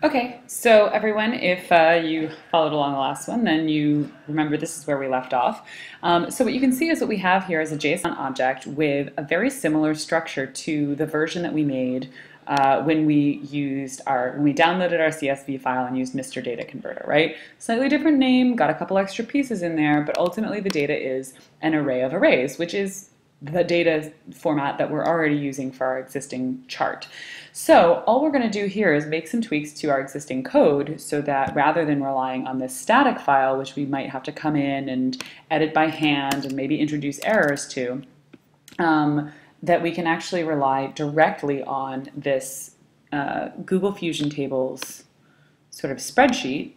Okay, so everyone, if you followed along the last one, then you remember this is where we left off. So what you can see is what we have here is a JSON object with a very similar structure to the version that we made when we downloaded our CSV file and used Mr. Data Converter, right? Slightly different name, got a couple extra pieces in there, but ultimately the data is an array of arrays, which is the data format that we're already using for our existing chart. So all we're going to do here is make some tweaks to our existing code so that rather than relying on this static file, which we might have to come in and edit by hand and maybe introduce errors to, that we can actually rely directly on this Google Fusion Tables sort of spreadsheet,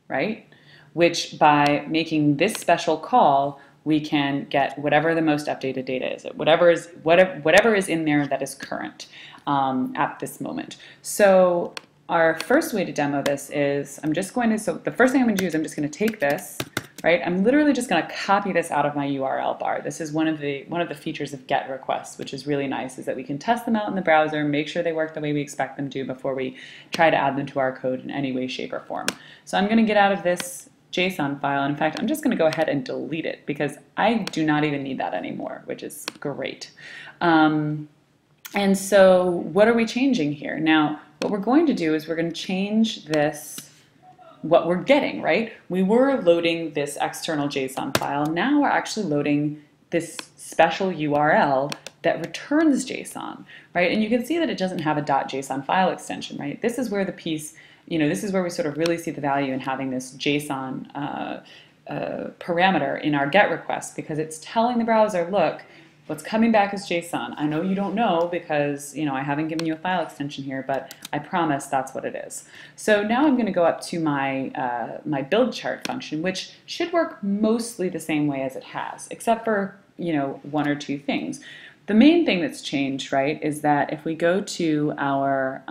right? Which by making this special call, we can get whatever the most updated data is, whatever is in there that is current at this moment. So our first way to demo this is so the first thing I'm going to do is I'm just going to take this, right? I'm literally just going to copy this out of my URL bar. This is one of the features of GET requests, which is really nice, is that we can test them out in the browser, make sure they work the way we expect them to before we try to add them to our code in any way, shape, or form. So I'm going to get out of this JSON file. In fact, I'm just going to go ahead and delete it because I do not even need that anymore, which is great. And so what are we changing here? Now, what we're going to do is we're going to change this, what we're getting, right? We were loading this external JSON file. Now we're actually loading this special URL that returns JSON, right? And you can see that it doesn't have a .json file extension, right? This is where the piece, this is where we sort of really see the value in having this JSON parameter in our GET request, because it's telling the browser, look, what's coming back is JSON. I know you don't know because I haven't given you a file extension here, but I promise that's what it is. So now I'm going to go up to my my build chart function, which should work mostly the same way as it has, except for one or two things. The main thing that's changed, right, is that if we go to our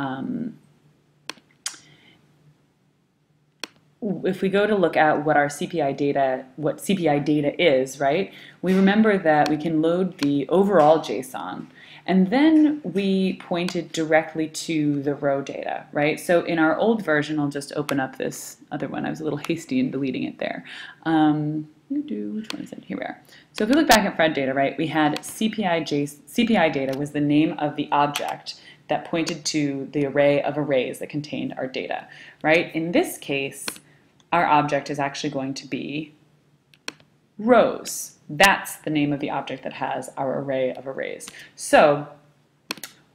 if we go to look at what our CPI data, what CPI data is, right, we remember that we can load the overall JSON, and then we pointed directly to the row data, right? So in our old version, I'll just open up this other one. I was a little hasty in deleting it there. Which one is it? Here we are. So if we look back at Fred data, right, we had CPI data was the name of the object that pointed to the array of arrays that contained our data, right? In this case, our object is actually going to be rows. That's the name of the object that has our array of arrays. So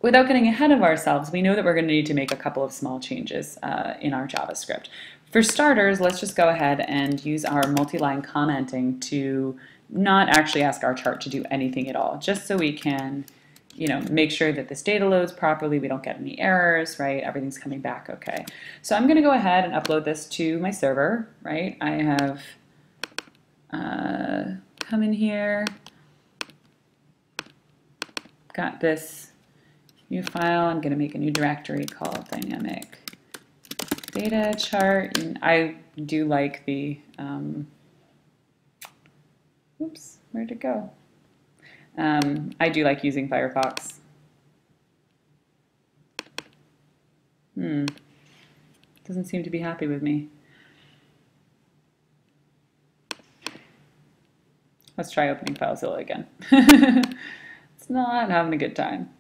without getting ahead of ourselves, we know that we're going to need to make a couple of small changes in our JavaScript. For starters, let's just go ahead and use our multi-line commenting to not actually ask our chart to do anything at all, just so we can make sure that this data loads properly, we don't get any errors, right? Everything's coming back okay. So I'm going to go ahead and upload this to my server, right? I have come in here, got this new file. I'm going to make a new directory called Dynamic Data Chart, and I do like the, oops, where'd it go? I do like using Firefox. Doesn't seem to be happy with me. Let's try opening FileZilla again. It's not having a good time.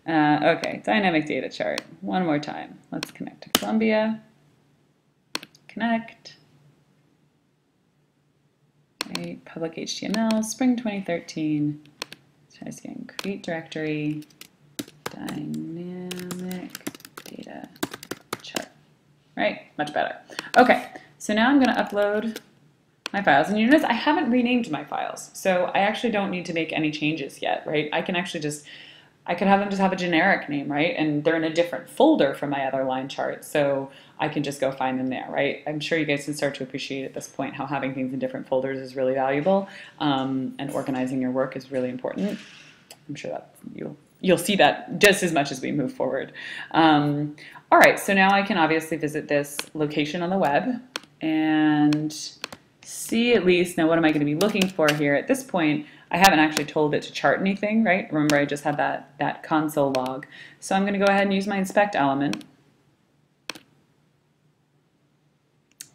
Okay, dynamic data chart. One more time. Let's connect to Columbia. Connect. Right, public HTML, spring 2013. Try this again. Create directory, dynamic data chart. Right, much better. Okay, so now I'm going to upload my files, and you notice I haven't renamed my files, so I actually don't need to make any changes yet, right? I can actually I could have them just have a generic name, right? And they're in a different folder from my other line chart, so I can just go find them there, right? I'm sure you guys can start to appreciate at this point how having things in different folders is really valuable, and organizing your work is really important. I'm sure that you'll see that just as much as we move forward. All right, so now I can obviously visit this location on the web and see at least, now what am I going to be looking for here? At this point, I haven't actually told it to chart anything, right? Remember, I just had that console log. So I'm going to go ahead and use my inspect element.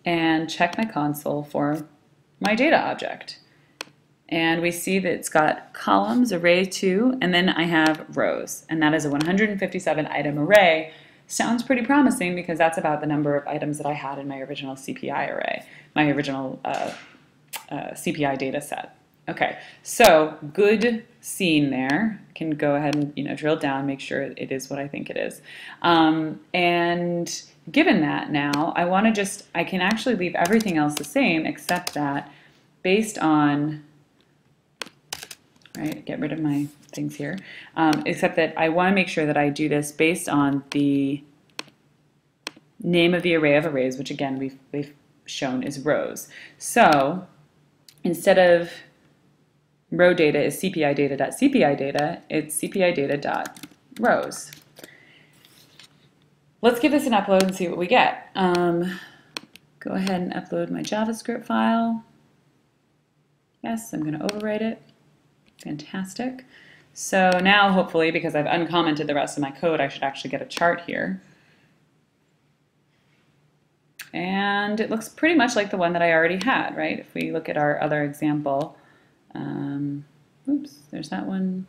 and check my console for my data object. And we see that it's got columns, array 2, and then I have rows. And that is a 157 item array. Sounds pretty promising because that's about the number of items that I had in my original CPI array, my original CPI data set. Okay, so good scene there. Can go ahead and drill down, make sure it is what I think it is. And given that now, I can actually leave everything else the same except that based on, right, get rid of my things here, except that I want to make sure that I do this based on the name of the array of arrays, which again we've shown is rows. So instead of row data is CPI data.CPI data, it's CPI data.rows. Let's give this an upload and see what we get. Go ahead and upload my JavaScript file. Yes, I'm going to overwrite it. Fantastic. So now hopefully, because I've uncommented the rest of my code, I should actually get a chart here. And it looks pretty much like the one that I already had, right? If we look at our other example, oops, there's that one.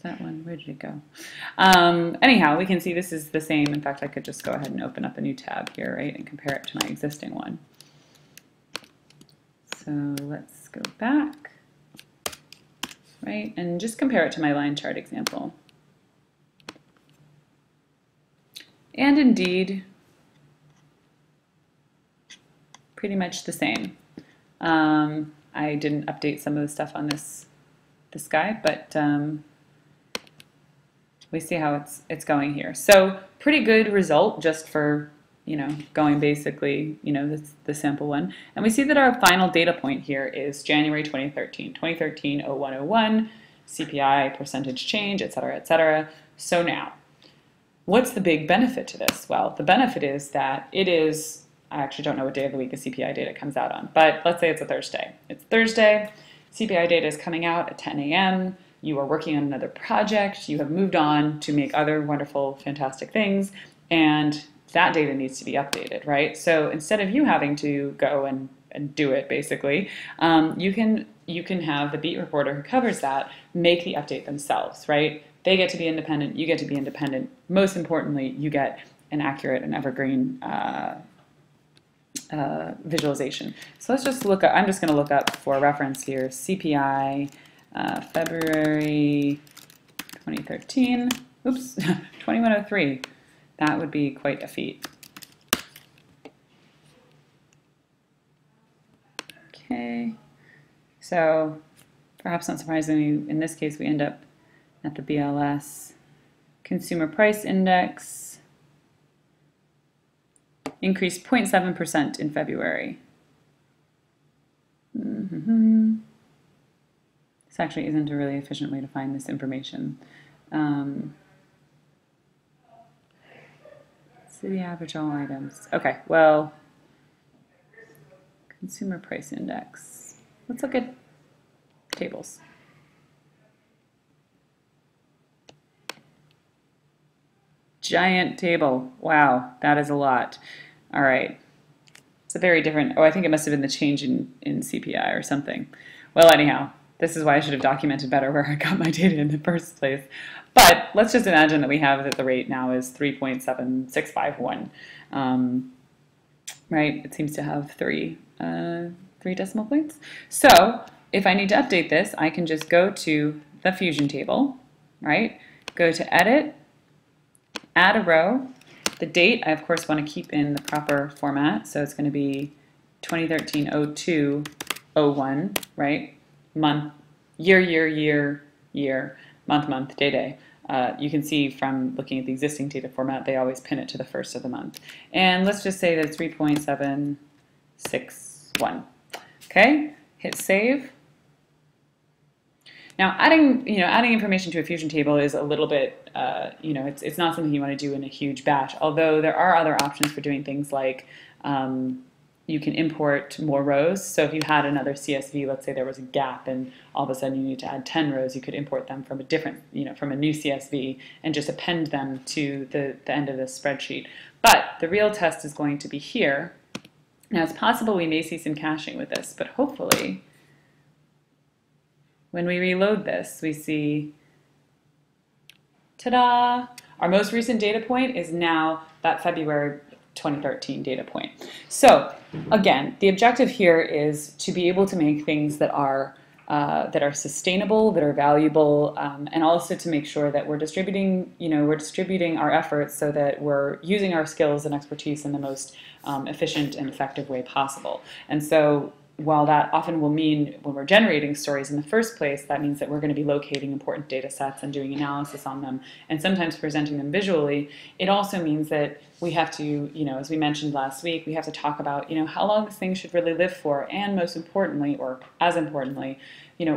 That one, where did it go? Anyhow, we can see this is the same. In fact, I could just go ahead and open up a new tab here, right, and compare it to my existing one. So let's go back, right, and just compare it to my line chart example. And indeed, pretty much the same. I didn't update some of the stuff on this guy, but we see how it's going here. So pretty good result just for going basically the sample one. And we see that our final data point here is January 2013, 0101, CPI percentage change, et cetera, et cetera. So now, what's the big benefit to this? Well, the benefit is that it is, I actually don't know what day of the week the CPI data comes out on, but let's say it's a Thursday. It's Thursday, CPI data is coming out at 10 a.m., you are working on another project, you have moved on to make other wonderful, fantastic things, and that data needs to be updated, right? So instead of you having to go and do it, basically, you can have the beat reporter who covers that make the update themselves, right? They get to be independent, you get to be independent. Most importantly, you get an accurate and evergreen visualization. So let's just look up, I'm just going to look up for reference here, CPI February 2013, oops, 2103. That would be quite a feat. Okay, so perhaps not surprisingly, in this case we end up at the BLS Consumer Price Index. Increased 0.7% in February. This actually isn't a really efficient way to find this information. City average all items. Okay, well, Consumer Price Index. Let's look at tables. Giant table. Wow, that is a lot. All right. It's a very different, I think it must have been the change in CPI or something. Well, anyhow, this is why I should have documented better where I got my data in the first place. But let's just imagine that we have that the rate now is 3.7651. Right? It seems to have three decimal points. So if I need to update this, I can just go to the Fusion table, right? Go to Edit, add a row. The date, I of course want to keep in the proper format, so it's going to be 2013-02-01, right? Month, year, month, day. You can see from looking at the existing data format, they always pin it to the first of the month. And let's just say that it's 3.761. Okay, hit save. Now, adding information to a Fusion table is a little bit, it's not something you want to do in a huge batch. Although there are other options for doing things like you can import more rows. So if you had another CSV, let's say there was a gap, and all of a sudden you need to add 10 rows, you could import them from a different, from a new CSV and just append them to the end of the spreadsheet. But the real test is going to be here, Now it's possible we may see some caching with this, but hopefully when we reload this, we see, ta-da, our most recent data point is now that February 2013 data point. So again, the objective here is to be able to make things that are sustainable, that are valuable, and also to make sure that we're distributing our efforts so that we're using our skills and expertise in the most efficient and effective way possible. And so while that often will mean when we're generating stories in the first place, that means that we're going to be locating important data sets and doing analysis on them and sometimes presenting them visually. It also means that we have to, as we mentioned last week, we have to talk about, how long this thing should really live for, and most importantly, or as importantly,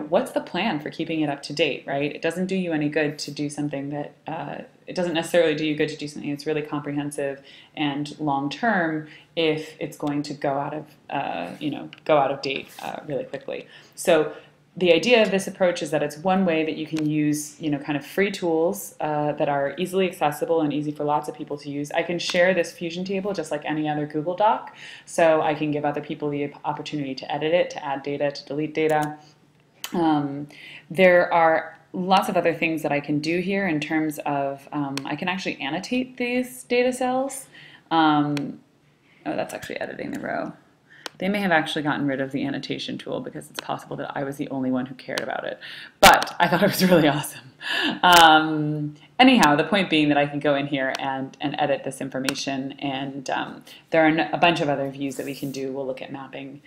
what's the plan for keeping it up to date, right? It doesn't do you any good to do something that, it doesn't necessarily do you good to do something that's really comprehensive and long-term if it's going to go out of date really quickly. So the idea of this approach is that it's one way that you can use, kind of free tools that are easily accessible and easy for lots of people to use. I can share this Fusion table just like any other Google Doc, so I can give other people the opportunity to edit it, to add data, to delete data. There are lots of other things that I can do here in terms of, I can actually annotate these data cells. Oh, that's actually editing the row. They may have actually gotten rid of the annotation tool because it's possible that I was the only one who cared about it. But I thought it was really awesome. Anyhow, the point being that I can go in here and edit this information, and there are a bunch of other views that we can do. We'll look at mapping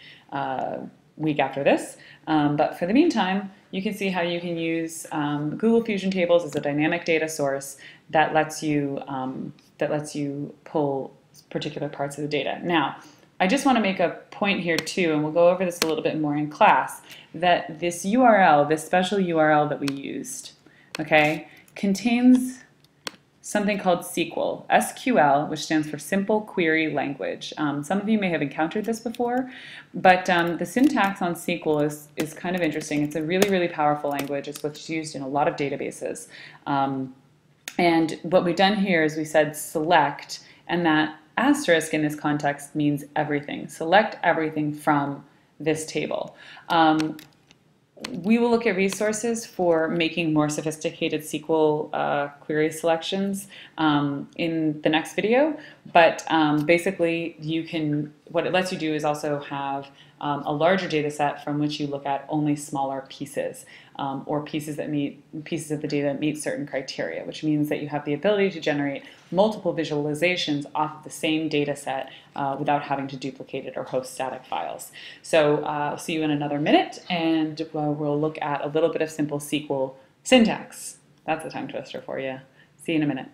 week after this. But for the meantime, you can see how you can use Google Fusion Tables as a dynamic data source that lets you pull particular parts of the data. Now, I just want to make a point here too, and we'll go over this a little bit more in class, that this URL, this special URL that we used, okay, contains something called SQL, which stands for Simple Query Language. Some of you may have encountered this before, but the syntax on SQL is kind of interesting. It's a really, really powerful language. It's what's used in a lot of databases. And what we've done here is we said select, and that asterisk in this context means everything. Select everything from this table. We will look at resources for making more sophisticated SQL query selections in the next video, but basically what it lets you do is also have a larger data set from which you look at only smaller pieces or pieces of the data that meet certain criteria, which means that you have the ability to generate multiple visualizations off of the same data set without having to duplicate it or host static files. So I'll see you in another minute, and we'll look at a little bit of simple SQL syntax. That's a tongue twister for you. See you in a minute.